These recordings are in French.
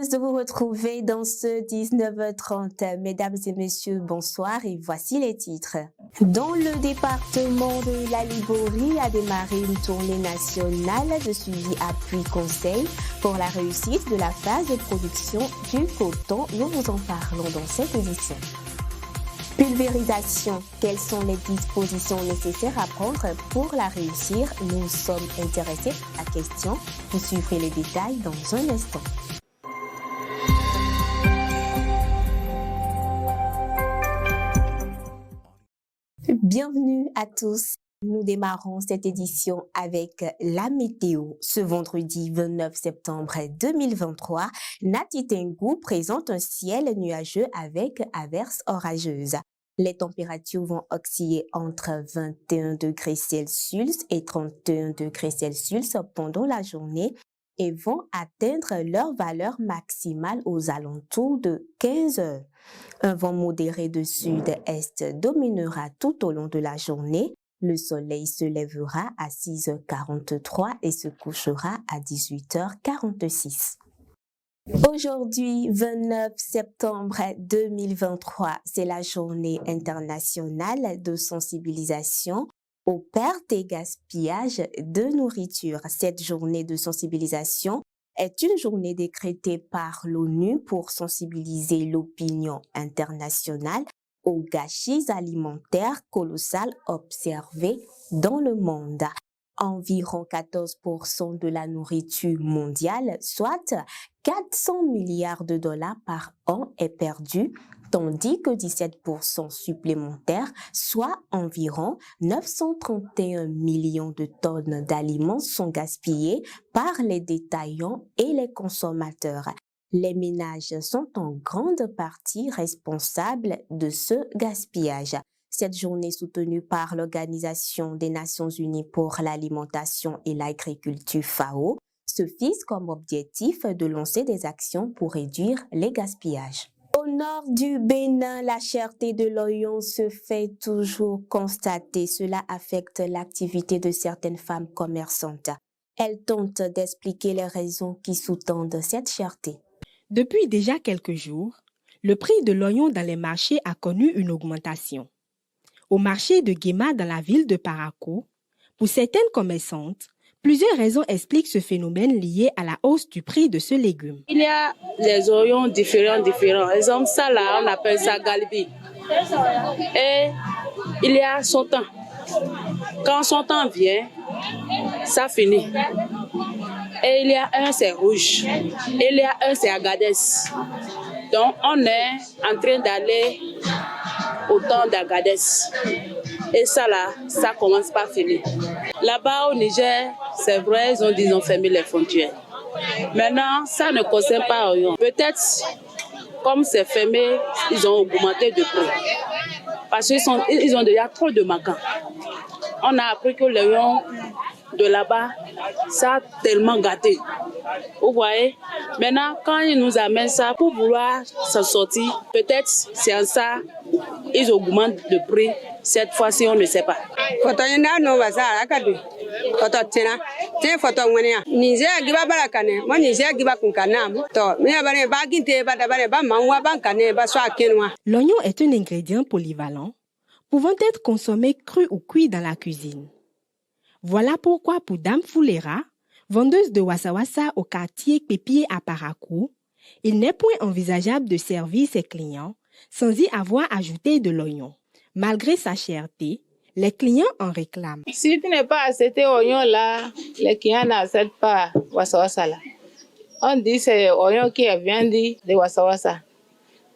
Heureuse de vous retrouver dans ce 19h30. Mesdames et messieurs, bonsoir et voici les titres. Dans le département de la Liborie a démarré une tournée nationale de suivi appui conseil pour la réussite de la phase de production du coton. Nous vous en parlons dans cette édition. Pulvérisation. Quelles sont les dispositions nécessaires à prendre pour la réussir? Nous sommes intéressés à la question. Vous suivrez les détails dans un instant. Bienvenue à tous. Nous démarrons cette édition avec la météo. Ce vendredi 29 septembre 2023, Nati Tengou présente un ciel nuageux avec averses orageuses. Les températures vont osciller entre 21 degrés Celsius et 31 degrés Celsius pendant la journée et vont atteindre leur valeur maximale aux alentours de 15 heures. Un vent modéré de sud-est dominera tout au long de la journée. Le soleil se lèvera à 6h43 et se couchera à 18h46. Aujourd'hui, 29 septembre 2023, c'est la journée internationale de sensibilisation aux pertes et gaspillages de nourriture. Cette journée de sensibilisation est une journée décrétée par l'ONU pour sensibiliser l'opinion internationale aux gâchis alimentaires colossaux observés dans le monde. Environ 14% de la nourriture mondiale, soit 400 milliards de dollars par an, est perdue, tandis que 17% supplémentaires, soit environ 931 millions de tonnes d'aliments, sont gaspillés par les détaillants et les consommateurs. Les ménages sont en grande partie responsables de ce gaspillage. Cette journée soutenue par l'Organisation des Nations Unies pour l'alimentation et l'agriculture FAO se fixe comme objectif de lancer des actions pour réduire les gaspillages. Au nord du Bénin, la cherté de l'oignon se fait toujours constater. Cela affecte l'activité de certaines femmes commerçantes. Elles tentent d'expliquer les raisons qui sous-tendent cette cherté. Depuis déjà quelques jours, le prix de l'oignon dans les marchés a connu une augmentation. Au marché de Guéma dans la ville de Parakou, pour certaines commerçantes, plusieurs raisons expliquent ce phénomène lié à la hausse du prix de ce légume. Il y a des oignons différents. Exemple, ça là, on appelle ça galbi. Et il y a son temps. Quand son temps vient, ça finit. Et il y a un, c'est rouge. Et il y a un, c'est Agadez. Donc, on est en train d'aller au temps d'Agadez. Et ça là, ça commence par finir. Là-bas au Niger, c'est vrai, ils ont fermé les frontières. Maintenant, ça ne concerne pas l'oignon. Peut-être, comme c'est fermé, ils ont augmenté de prix. Parce qu'ils ont déjà trop de manquants. On a appris que l'oignon de là-bas, ça a tellement gâté. Vous voyez? Maintenant, quand ils nous amènent ça pour vouloir s'en sortir, peut-être c'est en ça, ils augmentent le prix. Cette fois-ci, on ne sait pas. L'oignon est un ingrédient polyvalent, pouvant être consommé cru ou cuit dans la cuisine. Voilà pourquoi pour Dame Foulera, vendeuse de wassa-wassa au quartier Pépier à Parakou, il n'est point envisageable de servir ses clients sans y avoir ajouté de l'oignon. Malgré sa cherté, les clients en réclament. Si tu n'es pas accepté oignon là, les clients n'acceptent pas wassa-wassa là. On dit c'est oignon qui est vendu de wassa-wassa.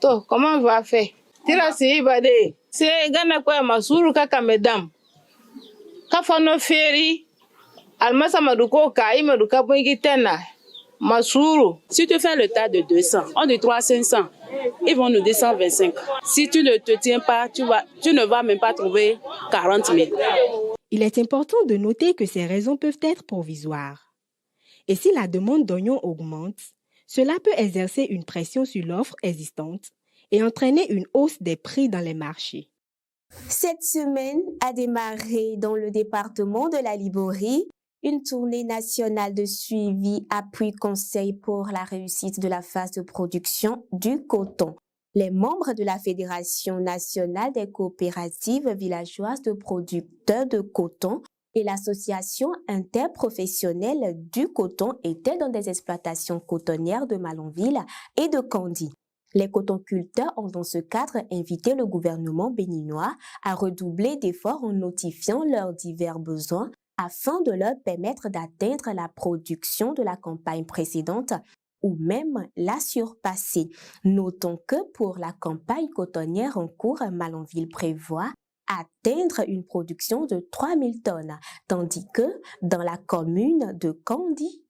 Donc, comment on va faire? Tira si ibade. C'est gana kwa masuru kaka mesdames. Kafano feri. Almasa maduko ka imaduka bongi tena. Masuru. Si tu fais le tas de 200, on dit 300, ils vont nous dire 125. Si tu ne te tiens pas, tu ne vas même pas trouver 40 000. Il est important de noter que ces raisons peuvent être provisoires. Et si la demande d'oignons augmente, cela peut exercer une pression sur l'offre existante et entraîner une hausse des prix dans les marchés. Cette semaine a démarré dans le département de la Liborie Une tournée nationale de suivi, appui, conseil pour la réussite de la phase de production du coton. Les membres de la Fédération nationale des coopératives villageoises de producteurs de coton et l'Association interprofessionnelle du coton étaient dans des exploitations cotonnières de Malanville et de Kandy. Les cotonculteurs ont dans ce cadre invité le gouvernement béninois à redoubler d'efforts en notifiant leurs divers besoins afin de leur permettre d'atteindre la production de la campagne précédente ou même la surpasser. Notons que pour la campagne cotonnière en cours, Malanville prévoit atteindre une production de 3000 tonnes, tandis que dans la commune de Kandy,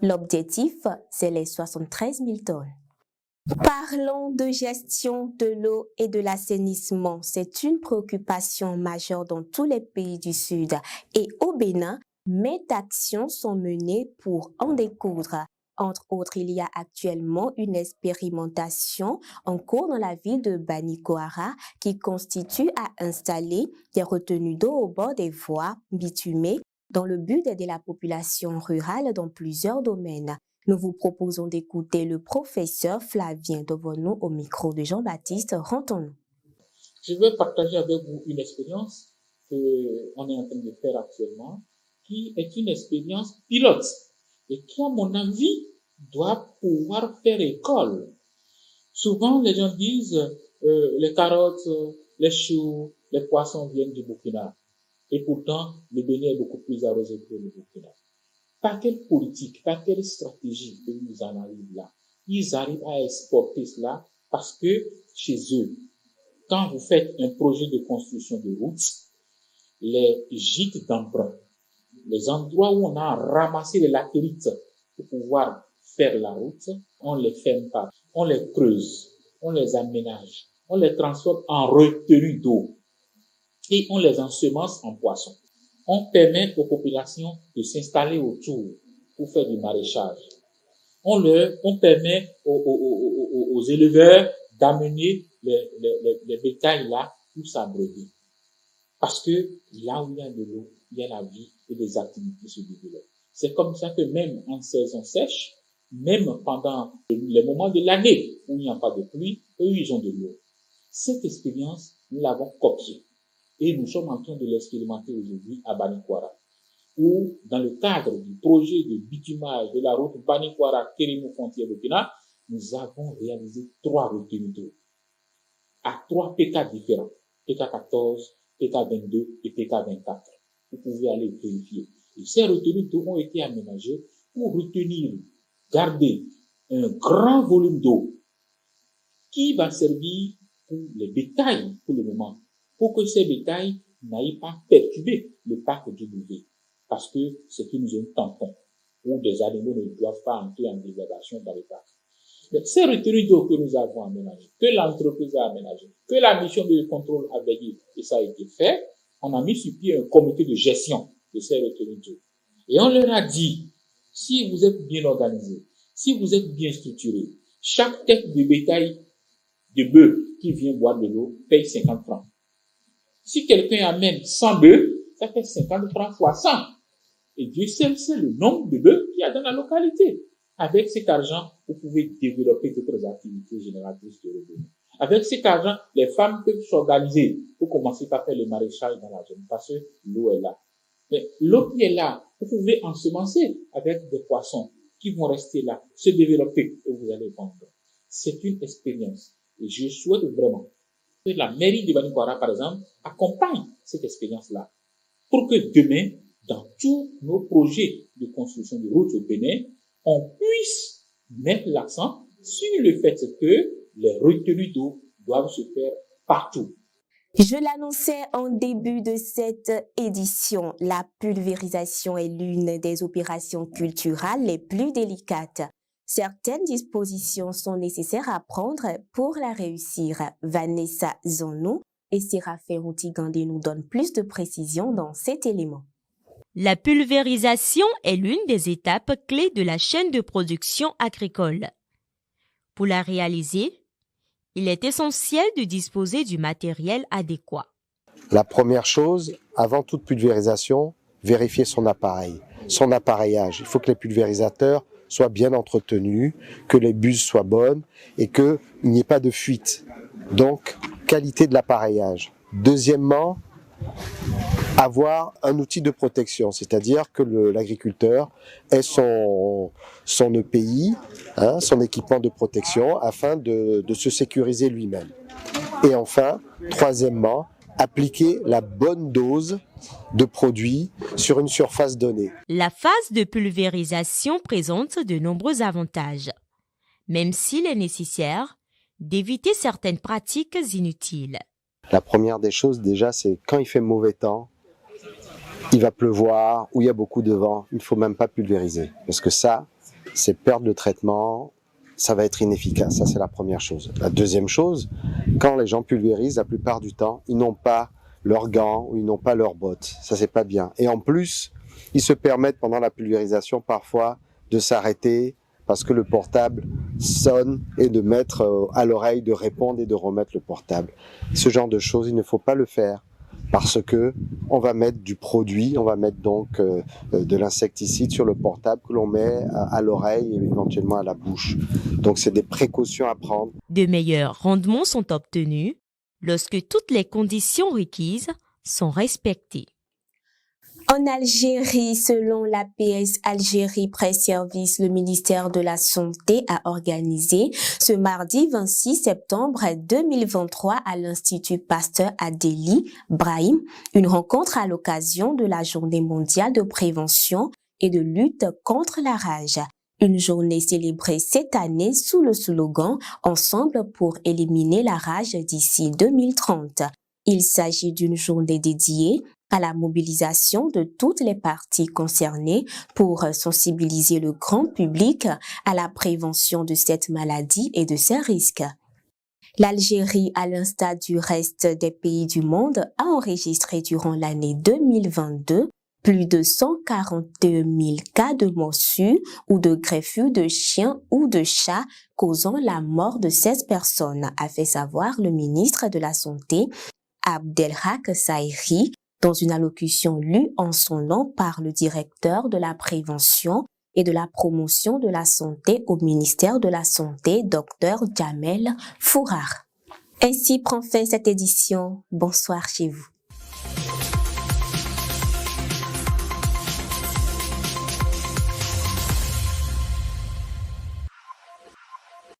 l'objectif, c'est les 73 000 tonnes. Parlons de gestion de l'eau et de l'assainissement. C'est une préoccupation majeure dans tous les pays du Sud. Et au Bénin, maintes actions sont menées pour en découdre. Entre autres, il y a actuellement une expérimentation en cours dans la ville de Banikoara qui constitue à installer des retenues d'eau au bord des voies bitumées dans le but d'aider la population rurale dans plusieurs domaines. Nous vous proposons d'écouter le professeur Flavien Dovono au micro de Jean-Baptiste Rantonou. Je vais partager avec vous une expérience qu'on est en train de faire actuellement, qui est une expérience pilote et qui, à mon avis, doit pouvoir faire école. Souvent, les gens disent les carottes, les choux, les poissons viennent du Burkina. Et pourtant, le Bénin est beaucoup plus arrosé que le Burkina. Par quelle politique, par quelle stratégie que nous en arrivons là? Ils arrivent à exporter cela parce que chez eux, quand vous faites un projet de construction de routes, les gîtes d'emprunt, les endroits où on a ramassé les latérites pour pouvoir faire la route, on les ferme pas, on les creuse, on les aménage, on les transforme en retenue d'eau et on les ensemence en poissons. On permet aux populations de s'installer autour pour faire du maraîchage. On permet aux éleveurs d'amener les bétails là pour s'abreuver. Parce que là où il y a de l'eau, il y a la vie et des activités se développent. C'est comme ça que même en saison sèche, même pendant les moments de l'année où il n'y a pas de pluie, eux, ils ont de l'eau. Cette expérience, nous l'avons copiée. Et nous sommes en train de l'expérimenter aujourd'hui à Banikoara, où, dans le cadre du projet de bitumage de la route Banikoara-Kérimou-Frontière-Burkina, nous avons réalisé 3 retenues d'eau à 3 PK différents, PK14, PK22 et PK24. Vous pouvez aller vérifier. Et ces retenues d'eau ont été aménagées pour retenir, garder un grand volume d'eau qui va servir pour les bétails pour le moment, pour que ces bétails n'aillent pas perturber le parc W. Parce que c'est une zone tampon où des animaux ne doivent pas entrer en dégradation dans le parc. Donc, ces retenues d'eau que nous avons aménagées, que l'entreprise a aménagées, que la mission de contrôle a veillé, et ça a été fait, on a mis sur pied un comité de gestion de ces retenues d'eau. Et on leur a dit, si vous êtes bien organisé, si vous êtes bien structuré, chaque tête de bétail de bœuf qui vient boire de l'eau paye 50 francs. Si quelqu'un amène 100 bœufs, ça fait 50 francs fois 100. Et Dieu seul sait le nombre de bœufs qu'il y a dans la localité. Avec cet argent, vous pouvez développer d'autres activités génératrices de revenus. Avec cet argent, les femmes peuvent s'organiser pour commencer par faire le maraîchage dans la zone, parce que l'eau est là. Mais l'eau qui est là, vous pouvez ensemencer avec des poissons qui vont rester là, se développer et vous allez vendre. C'est une expérience. Et je souhaite vraiment que la mairie de Banikoara, par exemple, accompagne cette expérience-là pour que demain, dans tous nos projets de construction de routes au Bénin, on puisse mettre l'accent sur le fait que les retenues d'eau doivent se faire partout. Je l'annonçais en début de cette édition, la pulvérisation est l'une des opérations culturelles les plus délicates. Certaines dispositions sont nécessaires à prendre pour la réussir. Vanessa Zonou et Séraphin Routigandé nous donnent plus de précisions dans cet élément. La pulvérisation est l'une des étapes clés de la chaîne de production agricole. Pour la réaliser, il est essentiel de disposer du matériel adéquat. La première chose, avant toute pulvérisation, vérifier son appareil. son appareillage. Il faut que les pulvérisateurs soient bien entretenus, que les buses soient bonnes et qu'il n'y ait pas de fuite. Donc, qualité de l'appareillage. Deuxièmement, avoir un outil de protection, c'est-à-dire que l'agriculteur ait son EPI, son équipement de protection, afin de se sécuriser lui-même. Et enfin, troisièmement, appliquer la bonne dose de produits sur une surface donnée. La phase de pulvérisation présente de nombreux avantages, même s'il est nécessaire d'éviter certaines pratiques inutiles. La première des choses, déjà, c'est quand il fait mauvais temps, il va pleuvoir ou il y a beaucoup de vent, il ne faut même pas pulvériser. Parce que ça, c'est perdre le traitement, ça va être inefficace. Ça, c'est la première chose. La deuxième chose, quand les gens pulvérisent, la plupart du temps, ils n'ont pas leurs gants ou ils n'ont pas leurs bottes. Ça, c'est pas bien. Et en plus, ils se permettent pendant la pulvérisation parfois de s'arrêter parce que le portable sonne et de mettre à l'oreille, de répondre et de remettre le portable. Ce genre de choses, il ne faut pas le faire parce que on va mettre du produit, on va mettre donc de l'insecticide sur le portable que l'on met à l'oreille et éventuellement à la bouche. Donc c'est des précautions à prendre. De meilleurs rendements sont obtenus lorsque toutes les conditions requises sont respectées. En Algérie, selon l'APS Algérie Presse Service, le ministère de la Santé a organisé ce mardi 26 septembre 2023 à l'Institut Pasteur Adélie Brahim une rencontre à l'occasion de la Journée mondiale de prévention et de lutte contre la rage. Une journée célébrée cette année sous le slogan « Ensemble pour éliminer la rage d'ici 2030 ». Il s'agit d'une journée dédiée à la mobilisation de toutes les parties concernées pour sensibiliser le grand public à la prévention de cette maladie et de ses risques. L'Algérie, à l'instar du reste des pays du monde, a enregistré durant l'année 2022 plus de 142 000 cas de morsures ou de greffures de chiens ou de chats causant la mort de 16 personnes, a fait savoir le ministre de la Santé, Abdelhak Saïri, dans une allocution lue en son nom par le directeur de la prévention et de la promotion de la santé au ministère de la Santé, Dr Jamel Fourar. Ainsi prend fin cette édition. Bonsoir chez vous.